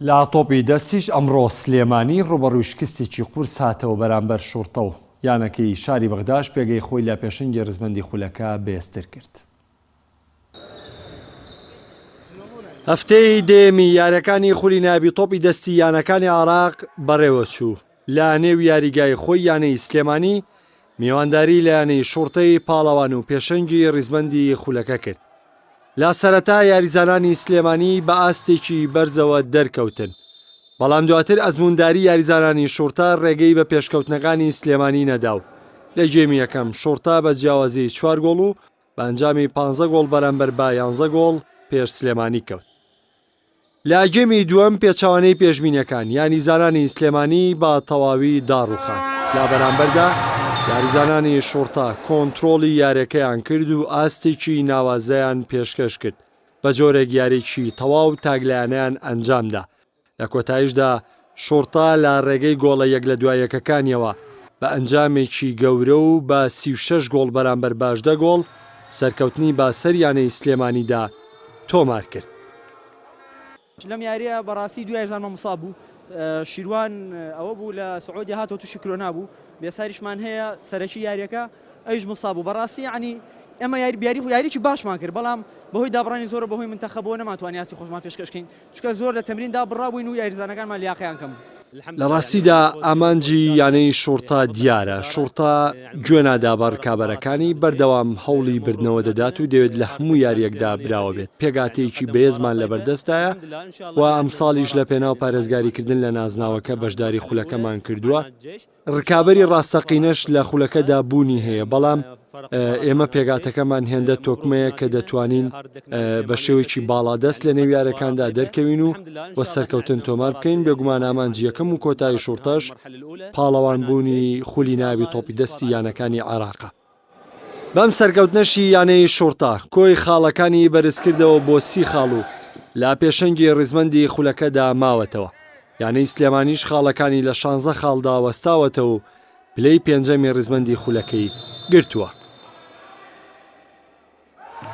لا تۆپی دەستیش ئەمڕۆ سلێمانی ڕوبەڕووی شکستێکی قورس هاتەوە بەرامبەر شوڕتە و یانەکەی شاری بەغداش پێگەی خۆی لە پێشەنگی ڕزمەندی خولەکە بێستر کرد. هەفتەی دێمی یاریەکانی خولی نابی تۆپی دەستی یانەکانی عێراق بەڕێوە چوو. لە نێو یاریگای خۆی یانەی سلێمانی میوانداری لە یانەی شوڕتەی پاڵەوان و پێشەنگی ڕزمەندی خولەکە کرد. لا سەرەتا یاریزانانی سلێمانی بە ئاستێکی بەرزەوە دەرکەوتن، بەڵام دواتر ئەزمونداری یاریزانانی شوڕتە ڕێگەی بە پێشکەوتنەکانی سلێمانی نەدا و لە جێمی یەکەم شوڕتە بە جیاوازی 4 گۆڵ و بە ئەنجامی 15 گۆڵ بەرامبەر با 11 گۆڵ پێش سلێمانی کەوت. لە جێمی دووەم پێچەوانەی پێشبینیەکان یاریزانانی سلێمانی بە تەواوی داڕوخان، لا بەرامبەردا یاریزانانی شوڕتە کۆنتڕۆڵی یاریەکەیان کرد و ئاستێکی ناوازەیان پێشکەش کرد بە جۆرێک یاریێکی تەواو تاگلایانیان ئەنجامدا. لە کۆتاییشدا شوڕتە لە ڕێگەی گۆڵە یەک لە دوای یەکەکانیەوە بە ئەنجامێکی گەورە و بە 36 گۆڵ بەرامبەر 18 گۆڵ سەرکەوتنی باسەر یانەی سلێمانیدا تۆمار کرد. لەم یاریە بەڕاستی دوای یاریزانمان مساب بوو، شیروان ئەوە بوو لە سعودی هاتەوە تووشی کرۆنا بوو، بێساریشمان هەیە سەرەکی یاریەکە ئەویش مساب بوو. بەڕاستی ینی ئەمە یاریێکی باشمان کرد، بەڵام بەهۆی دابڕانی زۆرە بەهۆی منتەخەبەوە نەماتوانی یاسی خۆشمان پێشکەشکەین، چونکە زۆر لە تەمریندا بڕابووین و یاریزانەکانمان لیاقەیان کەم بوو. لە ڕاستیدا ئامانجی یانەی شوڕتە دیارە. شوڕتە گوێ نادا بە ڕکابەرەکانی، بەردەوام هەوڵی بردنەوە دەدات و دەوێت لە هەموو یاریەکدا براوە بێت. پێگاتەیەکی بەهێزمان لەبەردەستایە و ئەمساڵیش لە پێناو پارێزگاریکردن لە نازناوەکە بەشداری خولەکەمان کردووە. ڕکابەری ڕاستەقینەش لە خولەکەدا بوونی هەیە، بەڵام ئێمە پێگاتەکەمان هێندە تۆکمەیە کە دەتوانین بە شێوەیەکی باڵادەست لە نێویارەکاندا دەرکەوین و وە سەرکەوتن تۆمار بکەین. بێگومان ئامانجی یەکەم و کۆتایی شوڕتەش پاڵەوان بوونی خولی ناوی تۆپی دەستی یانەکانی عێراقە. بەم سەرکەوتنەشی یانەی شوڕتە کۆی خاڵەکانی بەرزکردەوە بۆ 30 خاڵ و لا پێشەنگی ڕزمەندی خولەکەدا ماوەتەوە. یانەی سلێمانیش خاڵەکانی لە 16 خاڵدا وەستاوەتەوە و پلەی پێنجەمی ڕزمەندی خولەکەی گرتووە.